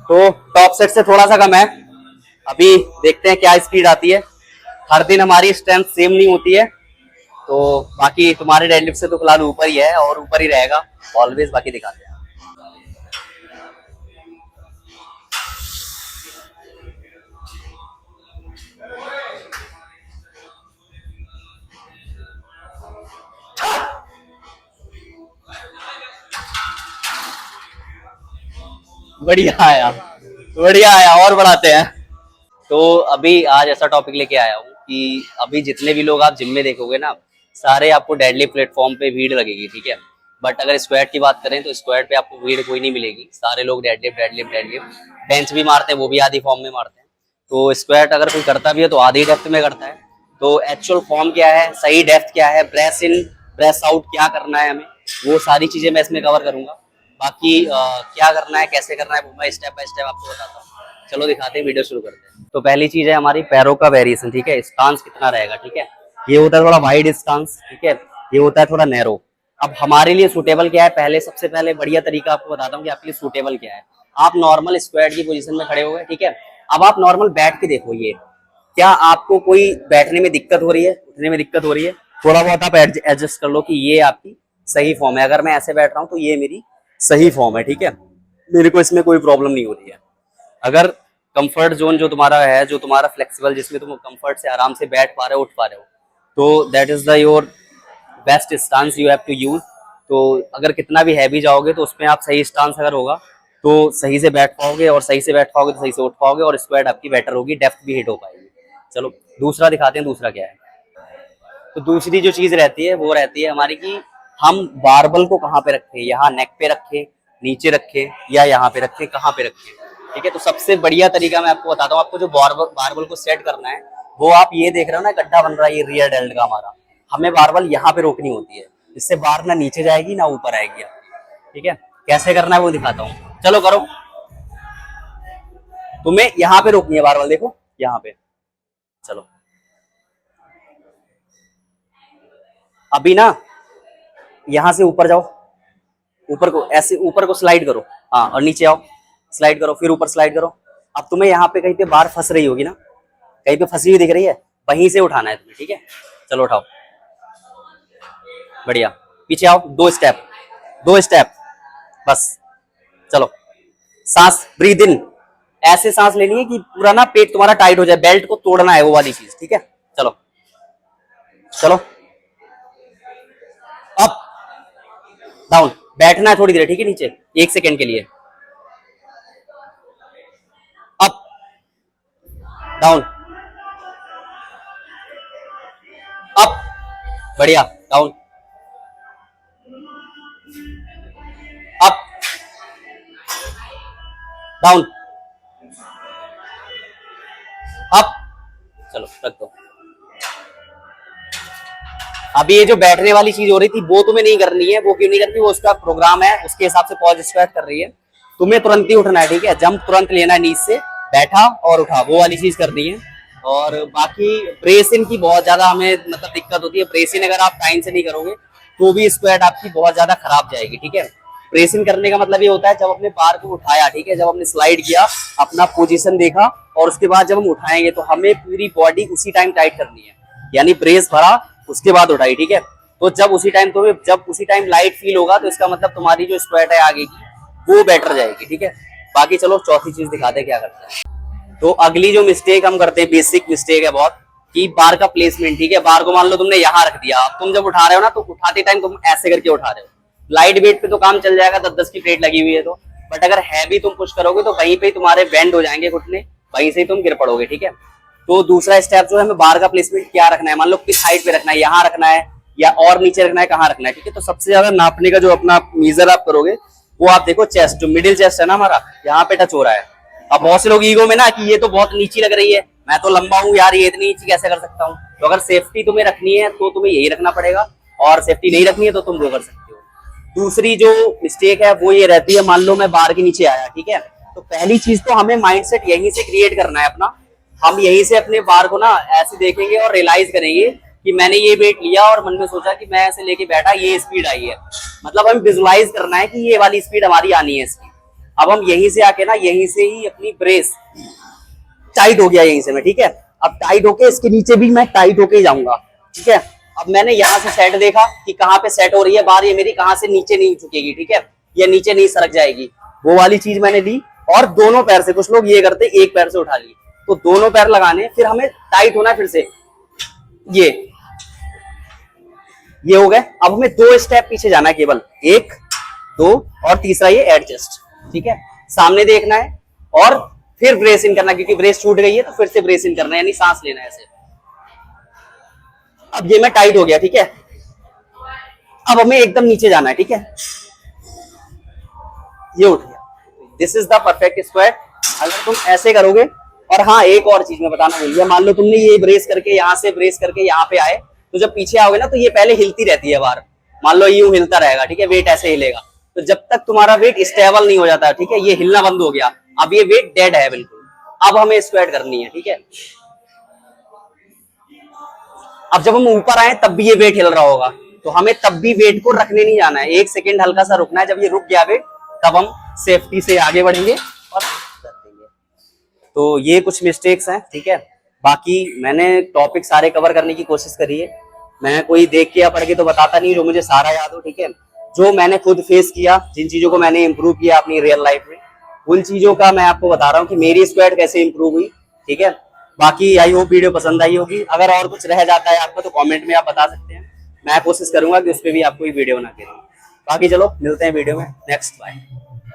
तो top set से थोड़ा सा कम है। अभी देखते हैं क्या स्पीड आती है। हर दिन हमारी स्ट्रेंथ सेम नहीं होती है, तो बाकी तुम्हारे डेडलिफ्ट से तो फिलहाल ऊपर ही है और ऊपर ही रहेगा ऑलवेज। बाकी दिखाते हैं। बढ़िया आया, बढ़िया आया, और बढ़ाते हैं। तो अभी आज ऐसा टॉपिक लेके आया हूँ कि अभी जितने भी लोग आप जिम में देखोगे ना, सारे आपको डेडलिफ्ट प्लेटफॉर्म पे भीड़ लगेगी, ठीक है। बट अगर स्क्वाट की बात करें तो स्क्वाट पे आपको भीड़ कोई नहीं मिलेगी। सारे लोग डेडलिफ्ट डेडलिफ्ट डेडलिफ्ट, बेंच भी मारते हैं, वो भी आधी फॉर्म में मारते हैं। तो स्क्वाट अगर कोई करता भी है तो आधी डेप्थ में करता है। तो एक्चुअल फॉर्म क्या है, सही डेप्थ क्या है, ब्रेस इन ब्रेस आउट क्या करना है हमें, वो सारी चीजें मैं इसमें कवर करूंगा। बाकी क्या करना है, कैसे करना है, वो मैं स्टेप बाय स्टेप आपको बताता हूँ। चलो दिखाते हैं, वीडियो शुरू करते हैं। तो पहली चीज है हमारी पैरों का वेरिएशन, ठीक है। स्टांस कितना रहेगा, ठीक है। ये होता है थोड़ा वाइड स्टांस, ठीक है। ये होता है थोड़ा नैरो। अब हमारे लिए सूटेबल क्या है, पहले सबसे पहले बढ़िया तरीका आपको बताता हूँ कि आपके लिए सूटेबल क्या है। आप नॉर्मल स्क्वाट की पोजीशन में खड़े हो गए, ठीक है। अब आप नॉर्मल बैठ के देखो, ये क्या आपको कोई बैठने में दिक्कत हो रही है, उठने में दिक्कत हो रही है, थोड़ा बहुत आप एडजस्ट कर लो कि ये आपकी सही फॉर्म है। अगर मैं ऐसे बैठ रहा हूँ तो ये मेरी सही फॉर्म है, ठीक है। मेरे को इसमें कोई प्रॉब्लम नहीं हो रही है। अगर कंफर्ट जोन जो तुम्हारा है, जो तुम्हारा फ्लेक्सिबल, जिसमें तुम कंफर्ट से आराम से बैठ पा रहे हो, उठ पा रहे हो, तो that is the your best stance you have to use. तो अगर कितना भी हैवी जाओगे तो उसमें आप सही स्टांस अगर होगा तो सही से बैठ पाओगे, और सही से बैठ पाओगे तो सही से उठ पाओगे, और स्क्वाट आपकी बेटर होगी, डेप्थ भी हिट हो पाएगी। चलो दूसरा दिखाते हैं, दूसरा क्या है। तो दूसरी जो चीज रहती है वो रहती है हमारी कि हम बारबल को कहाँ पे रखें, यहाँ नेक पे रखें, नीचे रखें, या यहाँ पे रखें, कहाँ पे रखें, ठीक है। तो सबसे बढ़िया तरीका मैं आपको बताता हूँ। आपको जो बारबल को सेट करना है, वो आप ये देख रहे हो ना, गड्ढा बन रहा है ये रियर डेल्ट का हमारा, हमें बारबल यहाँ पे रोकनी होती है। इससे बार ना नीचे जाएगी ना ऊपर आएगी, ठीक है। कैसे करना है वो दिखाता हूँ, चलो करो। तुम्हें यहाँ पे रोकनी है बारबल, देखो यहाँ पे। चलो अभी ना यहां से ऊपर जाओ, ऊपर को ऐसे ऊपर को स्लाइड करो, हाँ, और नीचे आओ, स्लाइड करो, फिर ऊपर स्लाइड करो। अब तुम्हें यहाँ पे कहीं पे बार फंस रही होगी ना, कहीं पे फंसी हुई दिख रही है, वहीं से उठाना है तुम्हें, ठीक है। चलो उठाओ, बढ़िया। पीछे आओ, दो स्टेप, दो स्टेप, बस। चलो सांस, ब्रीद इन। ऐसे सांस लेनी है कि पूरा ना पेट तुम्हारा टाइट हो जाए, बेल्ट को तोड़ना है, वो वाली चीज, ठीक है। चलो चलो, अप डाउन, बैठना है थोड़ी देर, ठीक है, नीचे 1 सेकेंड के लिए। अप डाउन, अप, बढ़िया, डाउन, अप डाउन, अप। चलो रख दो। अभी ये जो बैठने वाली चीज हो रही थी वो तुम्हें नहीं करनी है। वो क्यों नहीं करनी, वो उसका प्रोग्राम है, उसके हिसाब से पॉज स्क्वाट कर रही है। तुम्हें तुरंत ही उठना है, ठीक है। जंप तुरंत लेना है नीचे से, बैठा और उठा, वो वाली चीज करनी है। और बाकी ब्रेस इन की बहुत ज्यादा हमें मतलब दिक्कत होती है। ब्रेस इन अगर आप टाइम से नहीं करोगे तो भी स्क्वाट आपकी बहुत ज्यादा खराब जाएगी, ठीक है। ब्रेस इन करने का मतलब ये होता है जब अपने बार को उठाया, ठीक है, जब हमने स्लाइड किया, अपना पोजीशन देखा, और उसके बाद जब हम उठाएंगे तो हमें पूरी बॉडी उसी टाइम टाइट करनी है। यानी ब्रेस भरा, उसके बाद उठाई, ठीक है। तो जब उसी टाइम तुम्हें जब उसी टाइम लाइट फील होगा तो इसका मतलब तुम्हारी जो स्क्वाट है आगे की वो बेटर जाएगी, ठीक है। बाकी चलो चौथी चीज दिखाते हैं क्या करते हैं। तो अगली जो मिस्टेक हम करते हैं, बेसिक मिस्टेक है बहुत, कि बार का प्लेसमेंट, ठीक है। बार को मान लो तुमने यहाँ रख दिया, अब तुम जब उठा रहे हो ना तो उठाते टाइम तुम ऐसे करके उठा रहे हो। लाइट वेट पे तो काम चल जाएगा, 10-10 की प्लेट लगी हुई है तो। बट अगर हैवी तुम पुश करोगे तो वहीं पे तुम्हारे बेंड हो जाएंगे घुटने, वहीं से ही तुम गिर पड़ोगे, ठीक है। तो दूसरा स्टेप जो है, हमें बार का प्लेसमेंट क्या रखना है, मान लो किस हाइट पे रखना है, यहाँ रखना है या और नीचे रखना है, कहाँ रखना है, ठीक है। तो सबसे ज्यादा नापने का जो अपना मीजर आप करोगे वो आप देखो चेस्ट, जो मिडिल चेस्ट है ना हमारा, यहाँ पे टच हो रहा है। अब बहुत से लोग ईगो में ना कि ये तो बहुत नीची लग रही है, मैं तो लंबा हूँ यार, ये इतनी नीची कैसे कर सकता हूँ। तो अगर सेफ्टी तुम्हें रखनी है तो तुम्हें यही रखना पड़ेगा, और सेफ्टी नहीं रखनी है तो तुम वो कर सकते हो। दूसरी जो मिस्टेक है वो ये रहती है, मान लो मैं बार के नीचे आया, ठीक है। तो पहली चीज तो हमें माइंडसेट यहीं से क्रिएट करना है अपना। हम यहीं से अपने बार को ना ऐसे देखेंगे और रियलाइज करेंगे कि मैंने ये वेट लिया और मन में सोचा कि मैं ऐसे लेके बैठा, ये स्पीड आई है। मतलब हमें विजुलाइज करना है कि ये वाली स्पीड हमारी आनी है इसकी। अब हम यहीं से आके ना, यहीं से ही अपनी ब्रेस टाइट हो गया यहीं से मैं, ठीक है। अब टाइट होके इसके नीचे भी मैं टाइट होके ही जाऊंगा, ठीक है। अब मैंने यहाँ से सेट देखा कि कहाँ पे सेट हो रही है बार, ये मेरी कहाँ से नीचे नहीं झुकेगी, ठीक है, ये नीचे नहीं सरक जाएगी, वो वाली चीज मैंने ली। और दोनों पैर से, कुछ लोग ये करते एक पैर से उठा ली, तो दोनों पैर लगाने, फिर हमें टाइट होना फिर से, ये हो गए। अब हमें 2 स्टेप पीछे जाना है केवल, 1 2 और तीसरा ये एडजस्ट, ठीक है। सामने देखना है और फिर ब्रेस इन करना, क्योंकि ब्रेस छूट गई है तो फिर से ब्रेस इन करना है, यानी सांस लेना है ऐसे। अब ये मैं टाइट हो गया, ठीक है। अब हमें एकदम नीचे जाना है, ठीक है, ये उठ गया। This is the perfect squat. अगर तुम ऐसे करोगे, और हाँ एक और चीज मैं बताना भूल गया, मान लो तुमने ये ब्रेस करके यहाँ से ब्रेस करके यहाँ पे आए, तो जब पीछे आओगे ना तो ये पहले हिलती रहती है बार, मान लो यूं हिलता रहेगा, ठीक है, वेट ऐसे हिलेगा, तो जब तक तुम्हारा वेट स्टेबल नहीं हो जाता, ठीक है, ये हिलना बंद हो गया, अब ये वेट डेड है बिल्कुल। अब हमें स्क्वाट करनी है, ठीक है। अब जब हम ऊपर आए तब भी ये वेट हिल रहा होगा, तो हमें तब भी वेट को रखने नहीं जाना है, 1 सेकेंड हल्का सा रुकना है। जब ये रुक गया वेट, तब हम सेफ्टी से आगे बढ़ेंगे और कर देंगे। तो ये कुछ मिस्टेक्स हैं, ठीक है। बाकी मैंने टॉपिक सारे कवर करने की कोशिश करी है, मैं कोई देख के या पढ़ के तो बताता नहीं, जो मुझे सारा याद हो, ठीक है। जो मैंने खुद फेस किया, जिन चीजों को मैंने इंप्रूव किया अपनी रियल लाइफ में, उन चीजों का मैं आपको बता रहा हूँ कि मेरी स्क्वाट कैसे इंप्रूव हुई, ठीक है। बाकी आई होप वीडियो पसंद आई होगी। अगर और कुछ रह जाता है आपको तो कमेंट में आप बता सकते हैं, मैं कोशिश करूंगा कि उस पर भी आपको वीडियो बना के दूं। बाकी चलो मिलते हैं वीडियो में नेक्स्ट, बाय।